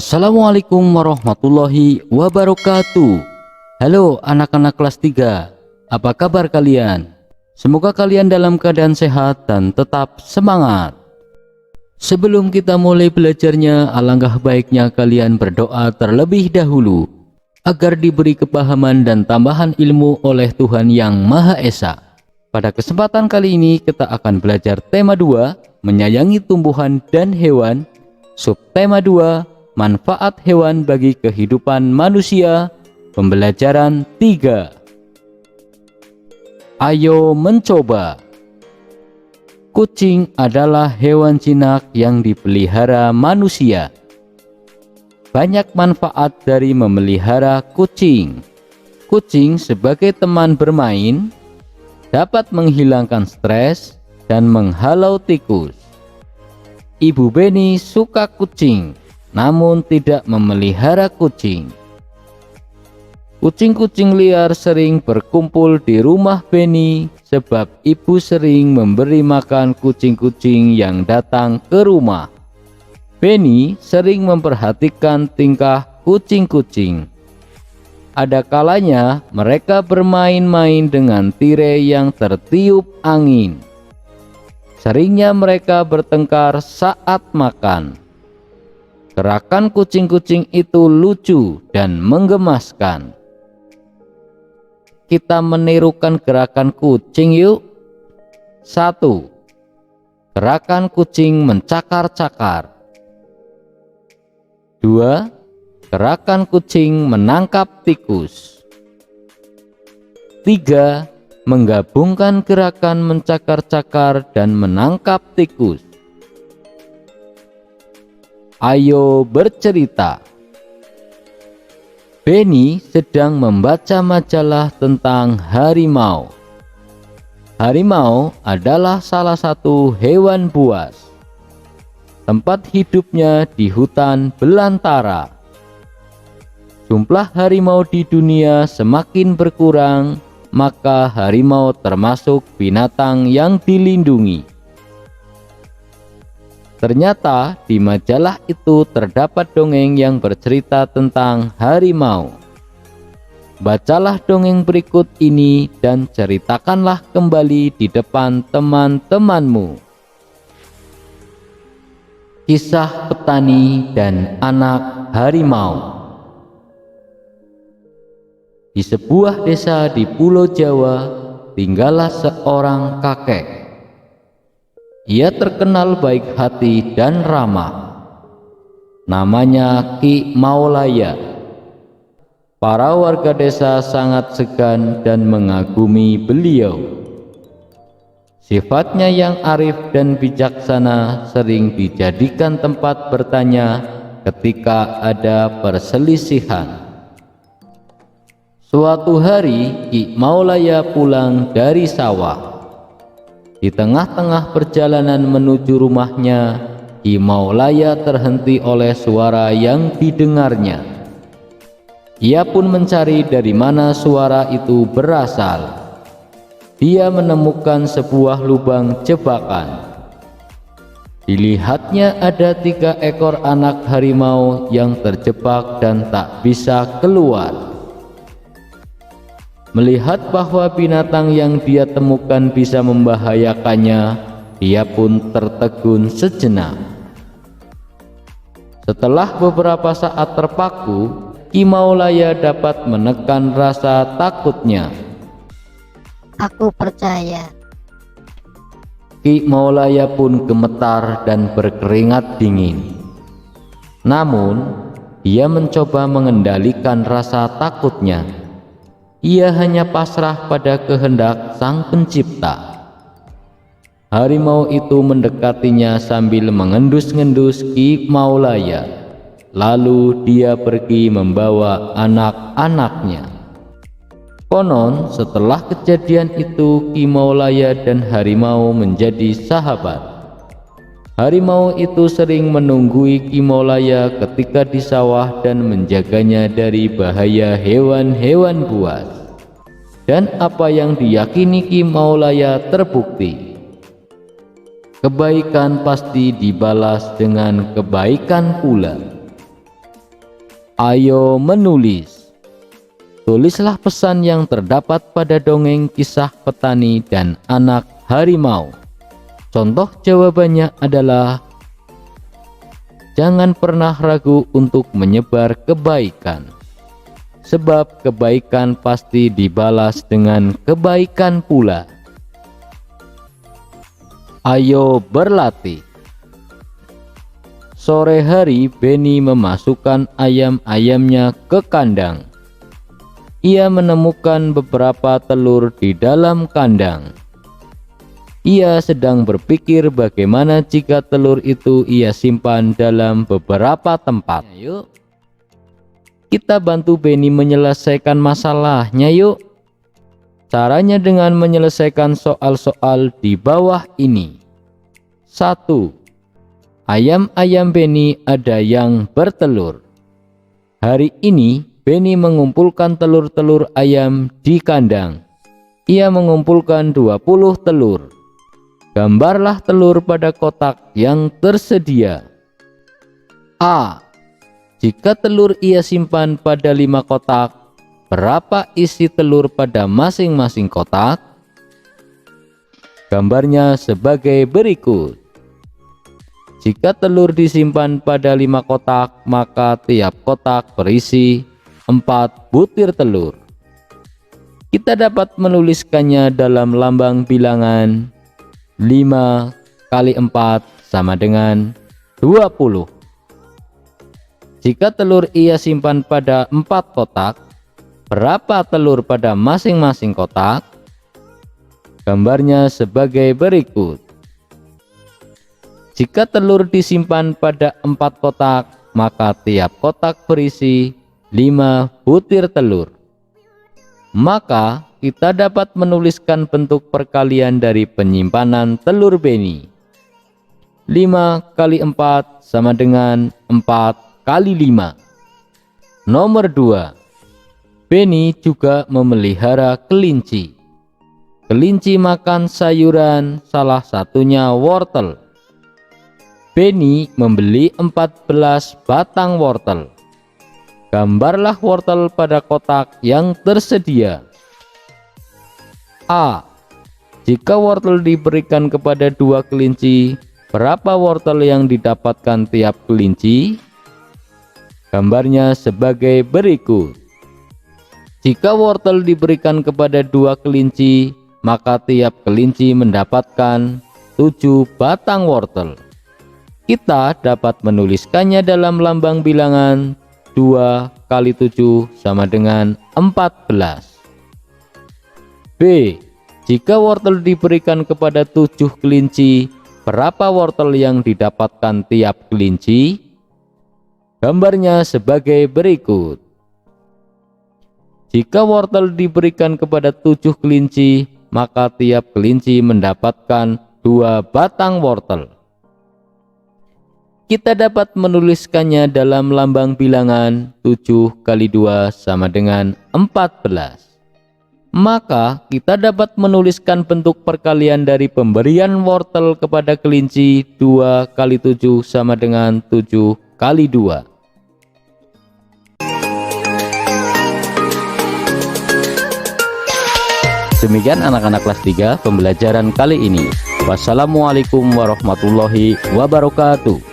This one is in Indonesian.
Assalamualaikum warahmatullahi wabarakatuh. Halo anak-anak kelas 3, apa kabar kalian? Semoga kalian dalam keadaan sehat dan tetap semangat. Sebelum kita mulai belajarnya, alangkah baiknya kalian berdoa terlebih dahulu agar diberi kepahaman dan tambahan ilmu oleh Tuhan Yang Maha Esa. Pada kesempatan kali ini kita akan belajar tema 2, menyayangi tumbuhan dan hewan. Subtema 2, manfaat hewan bagi kehidupan manusia. Pembelajaran 3. Ayo mencoba. Kucing adalah hewan jinak yang dipelihara manusia. Banyak manfaat dari memelihara kucing. Kucing sebagai teman bermain, dapat menghilangkan stres dan menghalau tikus. Ibu Beni suka kucing, namun tidak memelihara kucing. Kucing-kucing liar sering berkumpul di rumah Beni sebab ibu sering memberi makan kucing-kucing yang datang ke rumah. Beni sering memperhatikan tingkah kucing-kucing. Ada kalanya mereka bermain-main dengan tirai yang tertiup angin. Seringnya mereka bertengkar saat makan. Gerakan kucing-kucing itu lucu dan menggemaskan. Kita menirukan gerakan kucing yuk. 1. Gerakan kucing mencakar-cakar. 2. Gerakan kucing menangkap tikus. 3. Menggabungkan gerakan mencakar-cakar dan menangkap tikus. Ayo bercerita. Beni sedang membaca majalah tentang harimau. Harimau adalah salah satu hewan buas. Tempat hidupnya di hutan belantara. Jumlah harimau di dunia semakin berkurang, maka harimau termasuk binatang yang dilindungi. Ternyata di majalah itu terdapat dongeng yang bercerita tentang harimau. Bacalah dongeng berikut ini dan ceritakanlah kembali di depan teman-temanmu. Kisah petani dan anak harimau. Di sebuah desa di Pulau Jawa, tinggallah seorang kakek. Ia terkenal baik hati dan ramah. Namanya Ki Maulaya. Para warga desa sangat segan dan mengagumi beliau. Sifatnya yang arif dan bijaksana sering dijadikan tempat bertanya ketika ada perselisihan. Suatu hari Ki Maulaya pulang dari sawah. Di tengah-tengah perjalanan menuju rumahnya, Ki Maulaya terhenti oleh suara yang didengarnya. Ia pun mencari dari mana suara itu berasal. Dia menemukan sebuah lubang jebakan. Dilihatnya ada 3 ekor anak harimau yang terjebak dan tak bisa keluar. Melihat bahwa binatang yang dia temukan bisa membahayakannya, dia pun tertegun sejenak. Setelah beberapa saat terpaku, Ki Maulaya dapat menekan rasa takutnya. Aku percaya. Ki Maulaya pun gemetar dan berkeringat dingin. Namun, dia mencoba mengendalikan rasa takutnya. Ia hanya pasrah pada kehendak Sang Pencipta. Harimau itu mendekatinya sambil mengendus-ngendus Ki Maulaya. Lalu dia pergi membawa anak-anaknya. Konon setelah kejadian itu Ki Maulaya dan harimau menjadi sahabat. Harimau itu sering menunggui Ki Maulaya ketika di sawah dan menjaganya dari bahaya hewan-hewan buas. Dan apa yang diyakini Ki Maulaya terbukti. Kebaikan pasti dibalas dengan kebaikan pula. Ayo menulis. Tulislah pesan yang terdapat pada dongeng kisah petani dan anak harimau. Contoh jawabannya adalah: jangan pernah ragu untuk menyebar kebaikan, sebab kebaikan pasti dibalas dengan kebaikan pula. Ayo berlatih. Sore hari Benny memasukkan ayam-ayamnya ke kandang. Ia menemukan beberapa telur di dalam kandang. Ia sedang berpikir bagaimana jika telur itu ia simpan dalam beberapa tempat. Yuk, kita bantu Benny menyelesaikan masalahnya yuk. Caranya dengan menyelesaikan soal-soal di bawah ini. 1. Ayam-ayam Benny ada yang bertelur. Hari ini Benny mengumpulkan telur-telur ayam di kandang. Ia mengumpulkan 20 telur. Gambarlah telur pada kotak yang tersedia. A. Jika telur ia simpan pada 5 kotak, berapa isi telur pada masing-masing kotak? Gambarnya sebagai berikut. Jika telur disimpan pada 5 kotak, maka tiap kotak berisi 4 butir telur. Kita dapat menuliskannya dalam lambang bilangan 5 kali 4 sama dengan 20. Jika telur ia simpan pada 4 kotak, berapa telur pada masing-masing kotak? Gambarnya sebagai berikut. Jika telur disimpan pada 4 kotak, maka tiap kotak berisi 5 butir telur. Maka kita dapat menuliskan bentuk perkalian dari penyimpanan telur Benny. 5 kali 4 sama dengan 4 kali 5. Nomor 2. Benny juga memelihara kelinci. Kelinci makan sayuran, salah satunya wortel. Benny membeli 14 batang wortel. Gambarlah wortel pada kotak yang tersedia. A. Jika wortel diberikan kepada 2 kelinci, berapa wortel yang didapatkan tiap kelinci? Gambarnya sebagai berikut. Jika wortel diberikan kepada 2 kelinci, maka tiap kelinci mendapatkan 7 batang wortel. Kita dapat menuliskannya dalam lambang bilangan 2 kali 7 sama dengan 14. B. Jika wortel diberikan kepada 7 kelinci, berapa wortel yang didapatkan tiap kelinci? Gambarnya sebagai berikut. Jika wortel diberikan kepada 7 kelinci, maka tiap kelinci mendapatkan 2 batang wortel. Kita dapat menuliskannya dalam lambang bilangan 7 kali 2 sama dengan 14. Maka kita dapat menuliskan bentuk perkalian dari pemberian wortel kepada kelinci 2 kali 7 sama dengan 7 kali 2. Demikian anak-anak kelas 3 pembelajaran kali ini. Wassalamualaikum warahmatullahi wabarakatuh.